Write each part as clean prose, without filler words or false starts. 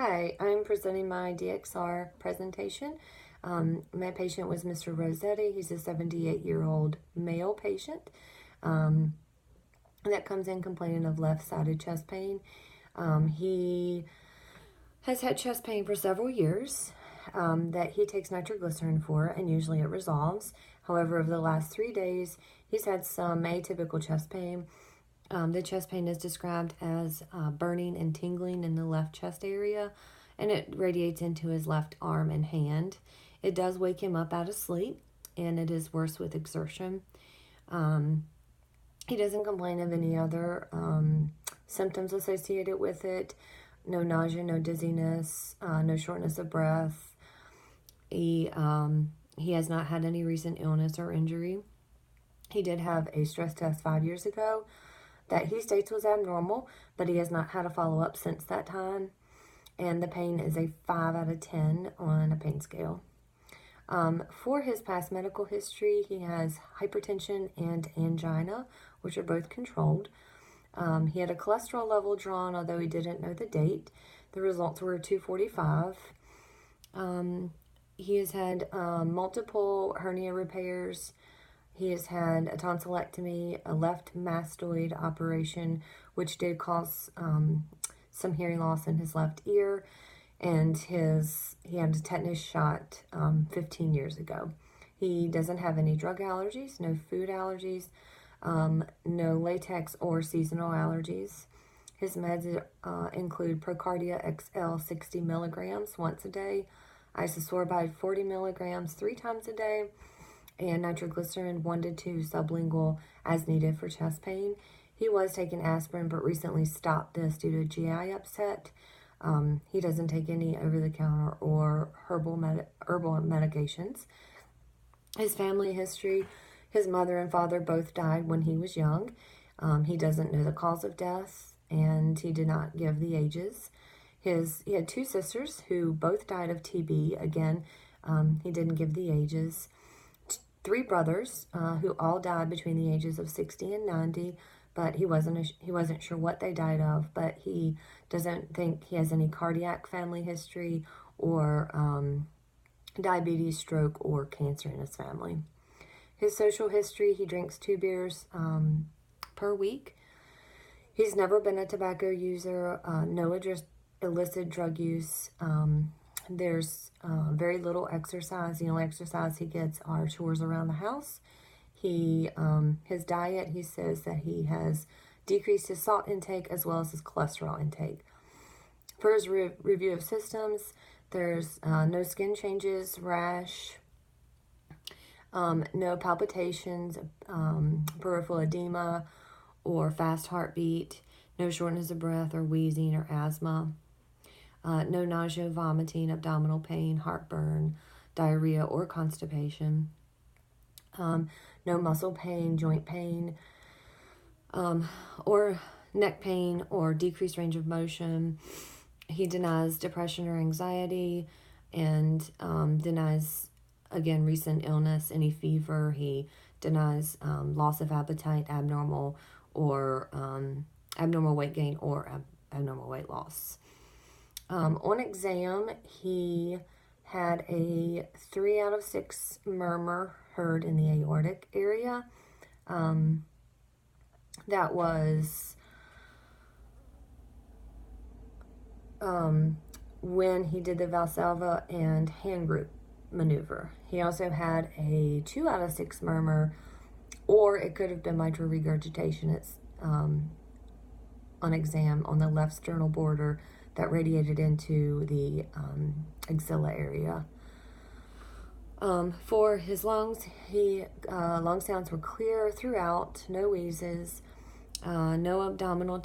Hi, I'm presenting my DXR presentation. My patient was Mr. Rossetti. He's a 78-year-old male patient that comes in complaining of left-sided chest pain. He has had chest pain for several years that he takes nitroglycerin for, and usually it resolves. However, over the last 3 days, he's had some atypical chest pain. The chest pain is described as burning and tingling in the left chest area, and it radiates into his left arm and hand. It does wake him up out of sleep, and it is worse with exertion. He doesn't complain of any other symptoms associated with it. No nausea, no dizziness, no shortness of breath. He has not had any recent illness or injury. He did have a stress test 5 years ago that he states was abnormal, but he has not had a follow-up since that time. And the pain is a 5 out of 10 on a pain scale. For his past medical history, he has hypertension and angina, which are both controlled. He had a cholesterol level drawn, although he didn't know the date. The results were 245. He has had multiple hernia repairs. He has had a tonsillectomy, a left mastoid operation, which did cause some hearing loss in his left ear, and he had a tetanus shot 15 years ago. He doesn't have any drug allergies, no food allergies, no latex or seasonal allergies. His meds include Procardia XL 60 milligrams once a day, isosorbide 40 milligrams 3 times a day, and nitroglycerin 1 to 2 sublingual as needed for chest pain. He was taking aspirin, but recently stopped this due to GI upset. He doesn't take any over-the-counter or herbal medications. His family history, his mother and father both died when he was young. He doesn't know the cause of death, and he did not give the ages. He had 2 sisters who both died of TB. Again, he didn't give the ages. 3 brothers who all died between the ages of 60 and 90, but he wasn't sure what they died of, but he doesn't think he has any cardiac family history or diabetes, stroke, or cancer in his family. His social history, he drinks 2 beers per week. He's never been a tobacco user, no illicit drug use. There's very little exercise. The only exercise he gets are chores around the house. His diet, he says that he has decreased his salt intake as well as his cholesterol intake. For his review of systems, there's no skin changes, rash, no palpitations, peripheral edema, or fast heartbeat, no shortness of breath or wheezing or asthma. No nausea, vomiting, abdominal pain, heartburn, diarrhea, or constipation. No muscle pain, joint pain, or neck pain, or decreased range of motion. He denies depression or anxiety, and denies, again, recent illness, any fever. He denies loss of appetite, abnormal weight gain, or abnormal weight loss. On exam, he had a 3 out of 6 murmur heard in the aortic area. That was when he did the Valsalva and hand group maneuver. He also had a 2 out of 6 murmur, or it could have been mitral regurgitation. It's on exam on the left sternal border that radiated into the axilla area. For his lungs, lung sounds were clear throughout, no wheezes, no abdominal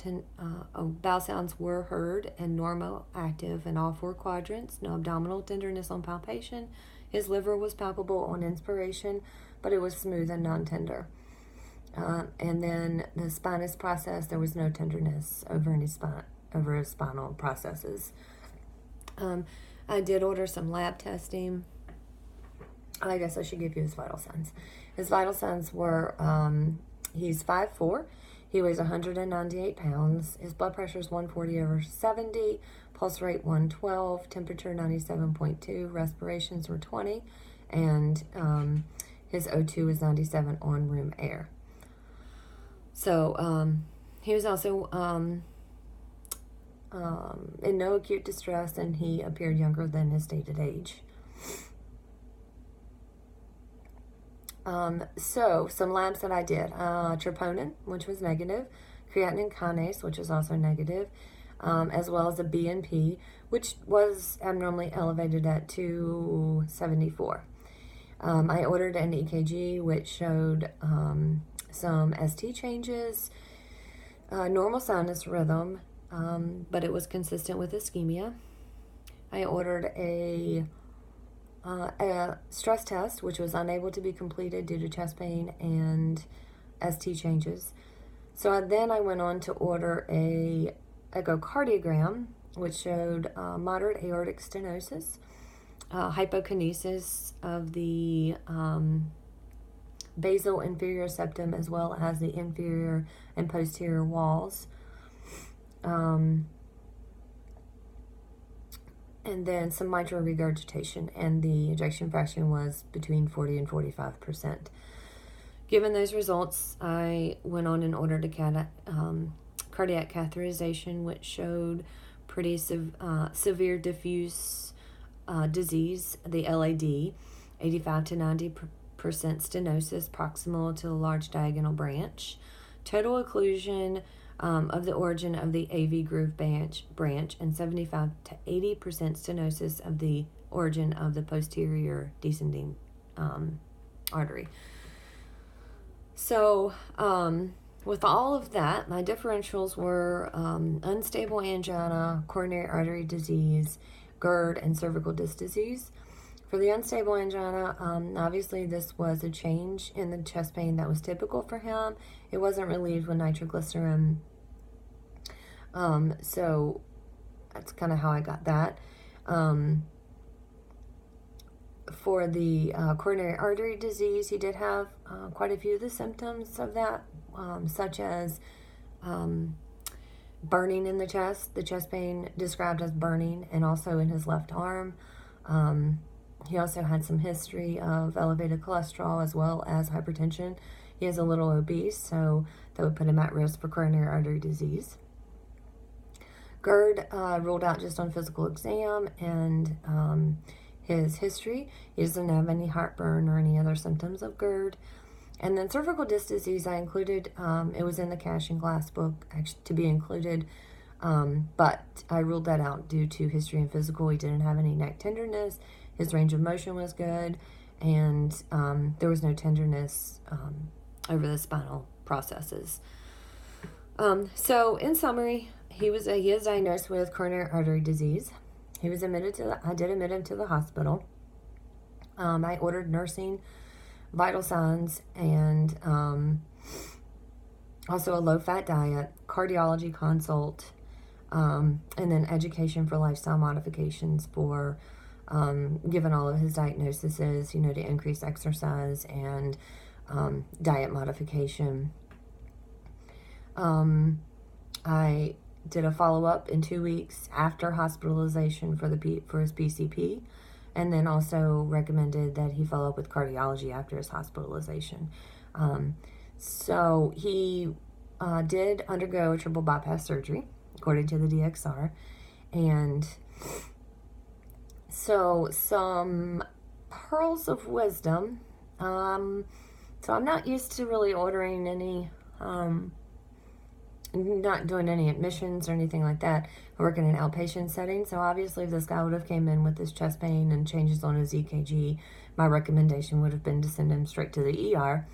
bowel sounds were heard and normal active in all 4 quadrants, no abdominal tenderness on palpation. His liver was palpable on inspiration, but it was smooth and non-tender. And then the spinous process, there was no tenderness over his spinal processes. I did order some lab testing. I guess I should give you his vital signs. His vital signs were, he's 5'4". He weighs 198 pounds. His blood pressure is 140/70, pulse rate 112, temperature 97.2, respirations were 20, and his O2 is 97 on room air. So he was also in no acute distress, and he appeared younger than his stated age. So some labs that I did, troponin, which was negative, creatinine kinase, which was also negative, as well as a BNP, which was abnormally elevated at 274. I ordered an EKG, which showed some ST changes, normal sinus rhythm, but it was consistent with ischemia. I ordered a stress test, which was unable to be completed due to chest pain and ST changes. So then I went on to order a echocardiogram, which showed moderate aortic stenosis, hypokinesis of the basal inferior septum, as well as the inferior and posterior walls. And then some mitral regurgitation, and the ejection fraction was between 40 and 45%. Given those results, I went on and ordered a cardiac catheterization, which showed pretty severe diffuse disease, the LAD, 85 to 90% stenosis proximal to a large diagonal branch, total occlusion of the origin of the AV groove branch, and 75 to 80% stenosis of the origin of the posterior descending artery. So with all of that, my differentials were unstable angina, coronary artery disease, GERD, and cervical disc disease. For the unstable angina, obviously this was a change in the chest pain that was typical for him. It wasn't relieved with nitroglycerin. So that's kind of how I got that. For the coronary artery disease, he did have quite a few of the symptoms of that, such as burning in the chest pain described as burning, and also in his left arm. He also had some history of elevated cholesterol as well as hypertension. He is a little obese, so that would put him at risk for coronary artery disease. GERD ruled out just on physical exam and his history. He doesn't have any heartburn or any other symptoms of GERD. And then cervical disc disease, I included, it was in the Cash and Glass book to be included, but I ruled that out due to history and physical. He didn't have any neck tenderness. His range of motion was good, and there was no tenderness over the spinal processes. So in summary, he is diagnosed with coronary artery disease. He was I did admit him to the hospital. I ordered nursing, vital signs, and also a low-fat diet, cardiology consult, and then education for lifestyle modifications for, given all of his diagnoses, to increase exercise and diet modification. I did a follow-up in 2 weeks after hospitalization for his PCP, and then also recommended that he follow up with cardiology after his hospitalization. So he did undergo a triple bypass surgery, according to the DXR, and so some pearls of wisdom. So I'm not used to really ordering any, not doing any admissions or anything like that. I work in an outpatient setting, so obviously if this guy would have came in with his chest pain and changes on his EKG, my recommendation would have been to send him straight to the ER,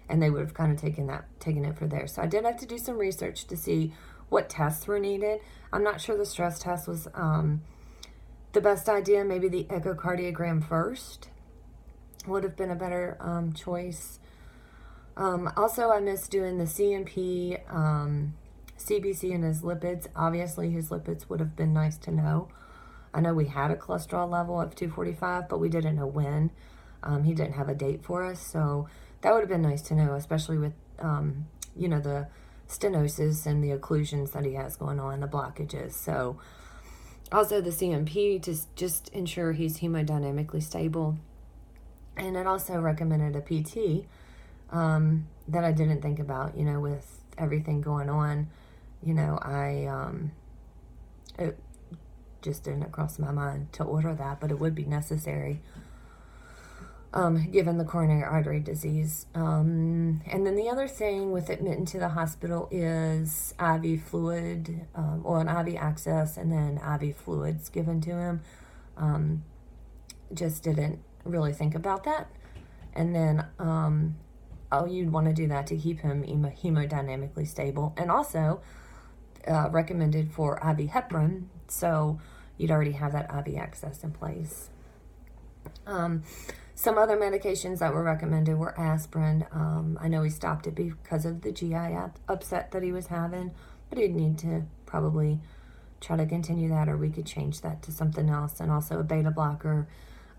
and they would have kind of taken it for there. So I did have to do some research to see what tests were needed. I'm not sure the stress test was the best idea. Maybe the echocardiogram first would have been a better choice. Also, I missed doing the CMP, CBC, and his lipids. Obviously, his lipids would have been nice to know. I know we had a cholesterol level of 245, but we didn't know when. He didn't have a date for us, so that would have been nice to know, especially with, the stenosis and the occlusions that he has going on, the blockages. So also the CMP to just ensure he's hemodynamically stable. And it also recommended a PT that I didn't think about, with everything going on. It just didn't cross my mind to order that, but it would be necessary given the coronary artery disease. And then the other thing with admitting to the hospital is IV fluid, or an IV access, and then IV fluids given to him. Just didn't really think about that. And then you'd want to do that to keep him hemodynamically stable. And also recommended for IV heparin, so you'd already have that IV access in place. Some other medications that were recommended were aspirin. I know he stopped it because of the GI upset that he was having, but he'd need to probably try to continue that, or we could change that to something else, and also a beta blocker.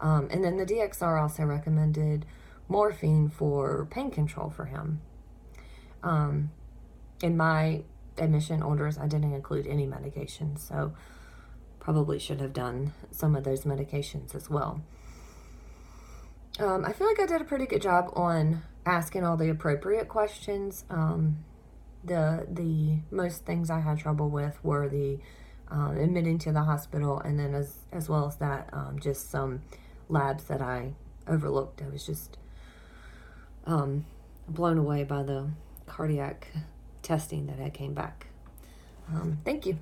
And then the DXR also recommended morphine for pain control for him. In my admission orders, I didn't include any medications, so probably should have done some of those medications as well. I feel like I did a pretty good job on asking all the appropriate questions. The most things I had trouble with were the admitting to the hospital, and then as well as that, just some labs that I overlooked. I was just blown away by the cardiac testing that had came back. Thank you.